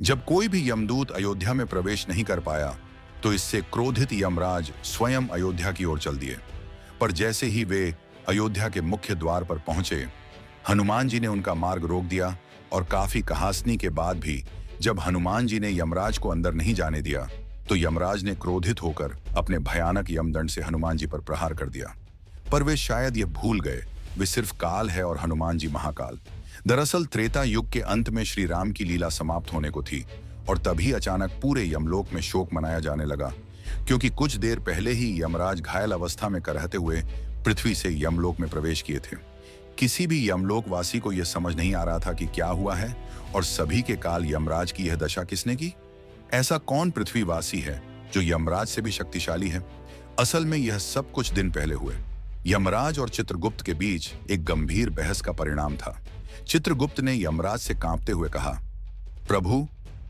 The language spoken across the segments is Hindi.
जब कोई भी यमदूत अयोध्या में प्रवेश नहीं कर पाया तो इससे क्रोधित यमराज स्वयं अयोध्या की ओर चल दिए। पर जैसे ही वे अयोध्या के मुख्य द्वार पर पहुंचे, हनुमान जी ने उनका मार्ग रोक दिया और काफी कहासनी के बाद भी जब हनुमान जी ने यमराज को अंदर नहीं जाने दिया तो यमराज ने क्रोधित होकर अपने भयानक यमदंड से हनुमान जी पर प्रहार कर दिया। पर वे शायद यह भूल गए, वे सिर्फ काल है और हनुमान जी महाकाल। दरअसल त्रेता युग के अंत में श्री राम की लीला समाप्त होने को थी और तभी अचानक पूरे यमलोक में शोक मनाया जाने लगा, क्योंकि कुछ देर पहले ही यमराज घायल अवस्था में करहते हुए पृथ्वी से यमलोक में प्रवेश किए थे। किसी भी यमलोक वासी को यह समझ नहीं आ रहा था कि क्या हुआ है और सभी के काल यमराज की यह दशा किसने की। ऐसा कौन पृथ्वीवासी है जो यमराज से भी शक्तिशाली है? असल में यह सब कुछ दिन पहले हुए यमराज और चित्रगुप्त के बीच एक गंभीर बहस का परिणाम था। चित्रगुप्त ने यमराज से कांपते हुए कहा, प्रभु,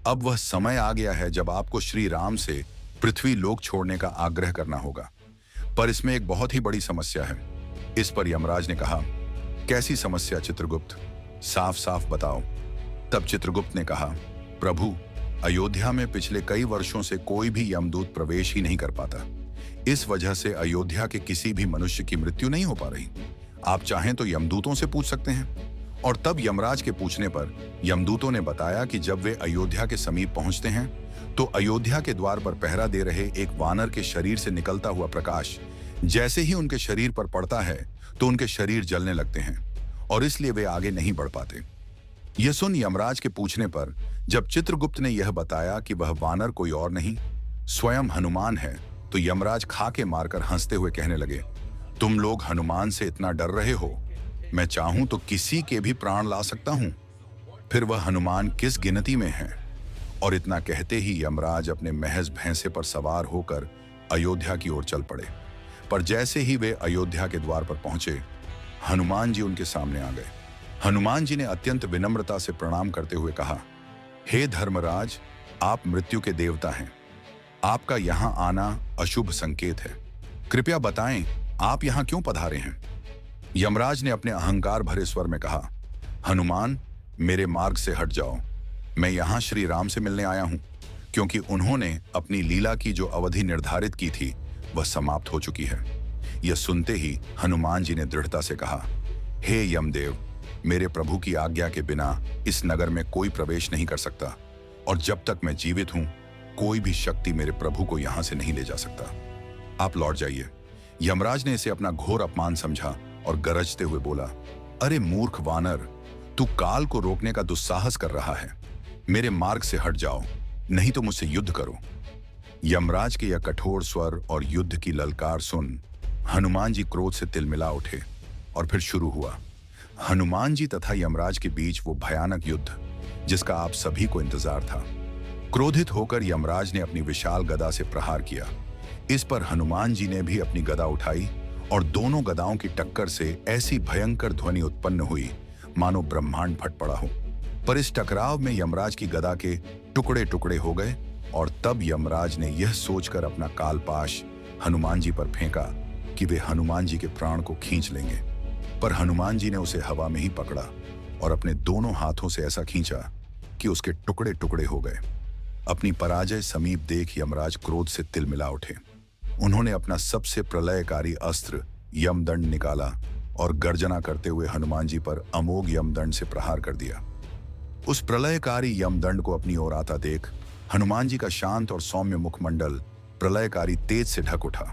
अब वह समय आ गया है जब आपको श्री राम से पृथ्वी लोक छोड़ने का आग्रह करना होगा। पर इसमें एक बहुत ही बड़ी समस्या है। इस पर यमराज ने कहा, कैसी समस्या चित्रगुप्त? साफ साफ बताओ। तब चित्रगुप्त ने कहा, प्रभु, अयोध्या में पिछले कई वर्षों से कोई भी यमदूत प्रवेश ही नहीं कर पाता। इस वजह से अयोध्या के किसी भी मनुष्य की मृत्यु नहीं हो पा रही। आप चाहें तो यमदूतों से पूछ सकते हैं। और तब यमराज के पूछने पर यमदूतों ने बताया कि जब वे अयोध्या के समीप पहुंचते हैं तो अयोध्या के द्वार पर पहरा दे रहे एक वानर के शरीर से निकलता हुआ प्रकाश जैसे ही उनके शरीर पर पड़ता है तो उनके शरीर जलने लगते हैं और इसलिए वे आगे नहीं बढ़ पाते। यह सुन यमराज के पूछने पर जब चित्रगुप्त ने यह बताया कि वह वानर कोई और नहीं स्वयं हनुमान है, तो यमराज खाके मारकर हंसते हुए कहने लगे, तुम लोग हनुमान से इतना डर रहे हो? मैं चाहूं तो किसी के भी प्राण ला सकता हूं, फिर वह हनुमान किस गिनती में है? और इतना कहते ही यमराज अपने महज भैंसे पर सवार होकर अयोध्या की ओर चल पड़े। पर जैसे ही वे अयोध्या के द्वार पर पहुंचे, हनुमान जी उनके सामने आ गए। हनुमान जी ने अत्यंत विनम्रता से प्रणाम करते हुए कहा, हे धर्मराज, आप मृत्यु के देवता हैं। आपका यहां आना अशुभ संकेत है। कृपया बताएं, आप यहां क्यों पधारे हैं? यमराज ने अपने अहंकार भरे स्वर में कहा, हनुमान, मेरे मार्ग से हट जाओ। मैं यहां श्री राम से मिलने आया हूं, क्योंकि उन्होंने अपनी लीला की जो अवधि निर्धारित की थी वह समाप्त हो चुकी है। यह सुनते ही हनुमान जी ने दृढ़ता से कहा, हे यमदेव, मेरे प्रभु की आज्ञा के बिना इस नगर में कोई प्रवेश नहीं कर सकता और जब तक मैं जीवित हूं कोई भी शक्ति मेरे प्रभु को यहां से नहीं ले जा सकता। आप लौट जाइए। यमराज ने इसे अपना घोर अपमान समझा और गरजते हुए बोला, अरे मूर्ख वानर, तू काल को रोकने का दुस्साहस कर रहा है। मेरे मार्ग से हट जाओ, नहीं तो मुझसे युद्ध करो। यमराज के यह कठोर स्वर और युद्ध की ललकार सुन हनुमान जी क्रोध से तिलमिला उठे और फिर शुरू हुआ हनुमान जी तथा यमराज के बीच वो भयानक युद्ध जिसका आप सभी को इंतजार था। क्रोधित होकर यमराज ने अपनी विशाल गदा से प्रहार किया। इस पर हनुमान जी ने भी अपनी गदा उठाई और दोनों गदाओं की टक्कर से ऐसी भयंकर ध्वनि उत्पन्न हुई मानो ब्रह्मांड फट पड़ा हो। पर इस टकराव में यमराज की गदा के टुकड़े टुकड़े हो गए और तब यमराज ने यह सोचकर अपना कालपाश हनुमान जी पर फेंका कि वे हनुमान जी के प्राण को खींच लेंगे। पर हनुमान जी ने उसे हवा में ही पकड़ा और अपने दोनों हाथों से ऐसा खींचा कि उसके टुकड़े टुकड़े हो गए। अपनी पराजय समीप देख यमराज क्रोध से तिलमिला उठे। उन्होंने अपना सबसे प्रलयकारी अस्त्र यमदंड निकाला और गर्जना करते हुए हनुमान जी पर अमोघ यमदंड से प्रहार कर दिया। उस प्रलयकारी यमदंड को अपनी ओर आता देख हनुमान जी का शांत और सौम्य मुखमंडल प्रलयकारी तेज से ढक उठा।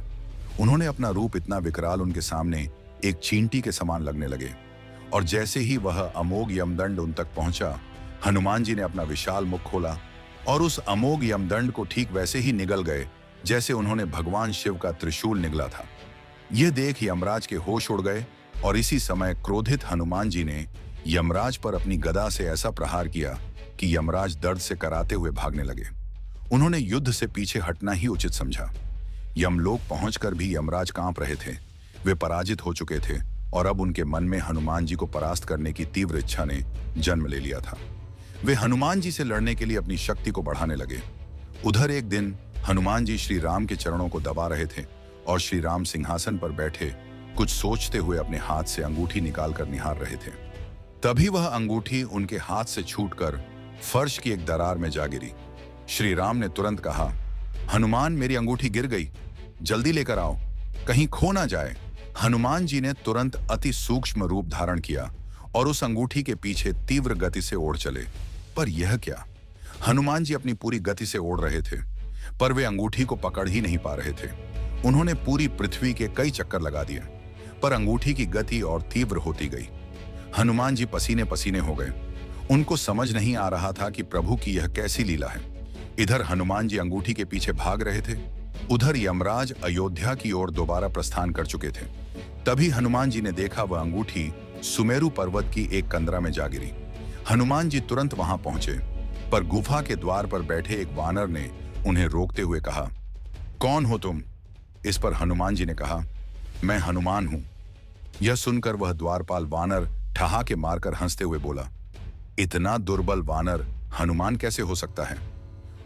उन्होंने अपना रूप इतना विकराल उनके सामने एक चींटी के समान लगने लगे और जैसे ही वह अमोघ यमदंड उन तक पहुंचा, हनुमान जी ने अपना विशाल मुख खोला और उस अमोघ यमदंड को ठीक वैसे ही निगल गए जैसे उन्होंने भगवान शिव का त्रिशूल निगला था। यह देख यमराज के होश उड़ गए और इसी समय क्रोधित हनुमान जी ने यमराज पर अपनी गदा से ऐसा प्रहार किया कि यमराज दर्द से कराते हुए भागने लगे। उन्होंने युद्ध से पीछे हटना ही उचित समझा। यमलोक पहुंचकर भी यमराज कांप रहे थे। वे पराजित हो चुके थे और अब उनके मन में हनुमान जी को परास्त करने की तीव्र इच्छा ने जन्म ले लिया था। वे हनुमान जी से लड़ने के लिए अपनी शक्ति को बढ़ाने लगे। उधर एक दिन हनुमान जी श्री राम के चरणों को दबा रहे थे और श्री राम सिंहासन पर बैठे कुछ सोचते हुए अपने हाथ से अंगूठी निकालकर निहार रहे थे। तभी वह अंगूठी उनके हाथ से छूटकर फर्श की एक दरार में जा गिरी। श्री राम ने तुरंत कहा, हनुमान, मेरी अंगूठी गिर गई, जल्दी लेकर आओ, कहीं खो ना जाए। हनुमान जी ने तुरंत अति सूक्ष्म रूप धारण किया और उस अंगूठी के पीछे तीव्र गति से ओढ़ चले। पर यह क्या? हनुमान जी अपनी पूरी गति से ओढ़ रहे थे, पर वे अंगूठी को पकड़ ही नहीं पा रहे थे। उन्होंने पूरी पृथ्वी के कई चक्कर लगा दिए, पर अंगूठी की गति और तीव्र होती गई। हनुमान जी पसीने पसीने हो गए। उनको समझ नहीं आ रहा था कि प्रभु की यह कैसी लीला है। इधर हनुमान जी अंगूठी के पीछे भाग रहे थे, उधर यमराज अयोध्या की ओर दोबारा प्रस्थान कर चुके थे। तभी हनुमान जी ने देखा वह अंगूठी सुमेरु पर्वत की एक कंदरा में जा गिरी। हनुमान जी तुरंत वहां पहुंचे, पर गुफा के द्वार पर बैठे एक वानर ने उन्हें रोकते हुए कहा, कौन हो तुम? इस पर हनुमान जी ने कहा, मैं हनुमान हूं। यह सुनकर वह द्वारपाल वानर ठहाके मारकर हंसते हुए बोला, इतना दुर्बल वानर हनुमान कैसे हो सकता है?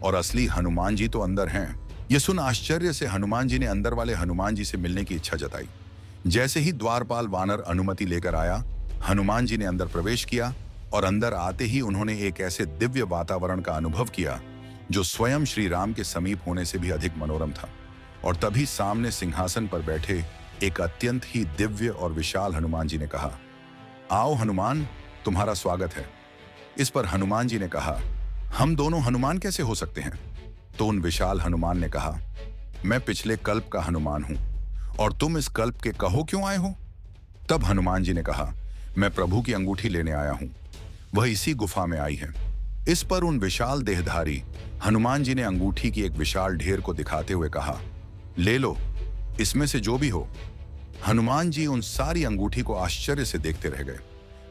और असली हनुमान जी तो अंदर हैं। यह सुन आश्चर्य से हनुमान जी ने अंदर वाले हनुमान जी से मिलने की इच्छा जताई। जैसे ही द्वारपाल वानर अनुमति लेकर आया, हनुमान जी ने अंदर प्रवेश किया और अंदर आते ही उन्होंने एक ऐसे दिव्य वातावरण का अनुभव किया जो स्वयं श्री राम के समीप होने से भी अधिक मनोरम था। और तभी सामने सिंहासन पर बैठे एक अत्यंत ही दिव्य और विशाल हनुमान जी ने कहा, आओ हनुमान, तुम्हारा स्वागत है। इस पर हनुमान जी ने कहा, हम दोनों हनुमान कैसे हो सकते हैं? तो उन विशाल हनुमान ने कहा, मैं पिछले कल्प का हनुमान हूं और तुम इस कल्प के कहो क्यों आए हो? तब हनुमान जी ने कहा, मैं प्रभु की अंगूठी लेने आया हूं, वह इसी गुफा में आई है। इस पर उन विशाल देहधारी हनुमान जी ने अंगूठी की एक विशाल ढेर को दिखाते हुए कहा, ले लो, इसमें से जो भी हो। हनुमान जी उन सारी अंगूठी को आश्चर्य से देखते रह गए।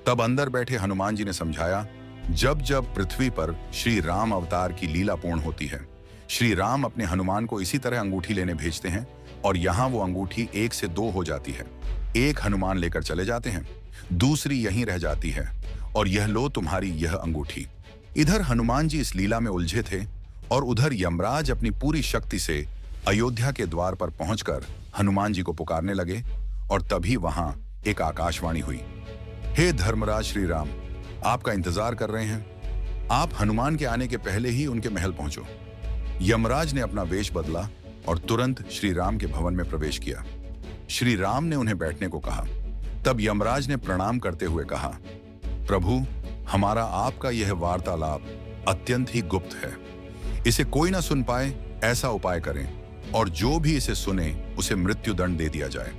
तब अंदर बैठे हनुमान जी ने समझाया, जब जब पृथ्वी पर श्री राम अवतार की लीला पूर्ण होती है, श्री राम अपने हनुमान को इसी तरह अंगूठी लेने भेजते हैं और यहाँ वो अंगूठी 1 से 2 हो जाती है। एक हनुमान लेकर चले जाते हैं, दूसरी यहीं रह जाती है और यह लो तुम्हारी यह अंगूठी। इधर हनुमान जी इस लीला में उलझे थे और उधर यमराज अपनी पूरी शक्ति से अयोध्या के द्वार पर पहुंचकर हनुमान जी को पुकारने लगे। और तभी वहां एक आकाशवाणी हुई, हे धर्मराज श्री राम, आपका इंतजार कर रहे हैं। आप हनुमान के आने के पहले ही उनके महल पहुंचो। यमराज ने अपना वेश बदला और तुरंत श्री राम के भवन में प्रवेश किया। श्री राम ने उन्हें बैठने को कहा। तब यमराज ने प्रणाम करते हुए कहा, प्रभु, हमारा आपका यह वार्तालाप अत्यंत ही गुप्त है, इसे कोई ना सुन पाए ऐसा उपाय करें और जो भी इसे सुने उसे मृत्यु दंड दे दिया जाए।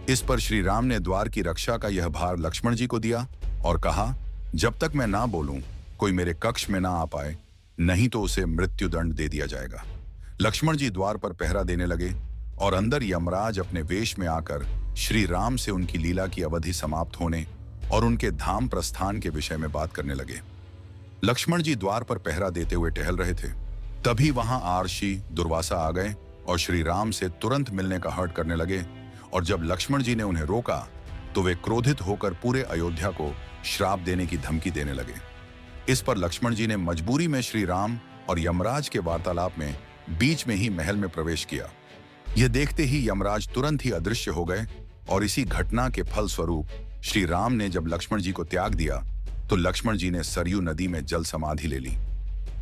इस पर श्री राम ने द्वार की रक्षा का यह भार लक्ष्मण जी को दिया और कहा, जब तक मैं ना बोलूं कोई मेरे कक्ष में ना आ पाए, नहीं तो उसे मृत्यु दंड दे दिया जाएगा। लक्ष्मण जी द्वार पर पहरा देने लगे और अंदर यमराज अपने वेश में आकर श्री राम से उनकी लीला की अवधि समाप्त होने और उनके धाम प्रस्थान के विषय में बात करने लगे। लक्ष्मण जी द्वार पर पहरा देते हुए टहल रहे थे। तभी वहां आर्षि दुर्वासा आ गए और श्री राम से तुरंत मिलने का हठ करने लगे। और जब लक्ष्मण जी ने उन्हें रोका तो वे क्रोधित होकर पूरे अयोध्या को श्राप देने की धमकी देने लगे। इस पर लक्ष्मण जी ने मजबूरी में श्री राम और यमराज के वार्तालाप में बीच में ही महल में प्रवेश किया। यह देखते ही यमराज तुरंत ही अदृश्य हो गए और इसी घटना के फल स्वरूप श्री राम ने जब लक्ष्मण जी को त्याग दिया तो लक्ष्मण जी ने सरयू नदी में जल समाधि ले ली।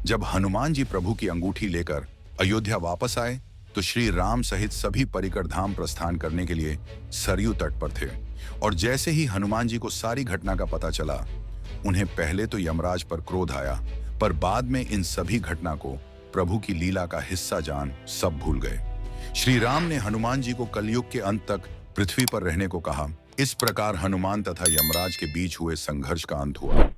जब हनुमान जी प्रभु की अंगूठी लेकर अयोध्या वापस आए तो श्री राम सहित सभी परिकर धाम प्रस्थान करने के लिए सरयू तट पर थे। और जैसे ही हनुमान जी को सारी घटना का पता चला, उन्हें पहले तो यमराज पर क्रोध आया, पर बाद में इन सभी घटना को प्रभु की लीला का हिस्सा जान सब भूल गए। श्री राम ने हनुमान जी को कलयुग के अंत तक पृथ्वी पर रहने को कहा। इस प्रकार हनुमान तथा यमराज के बीच हुए संघर्ष का अंत हुआ।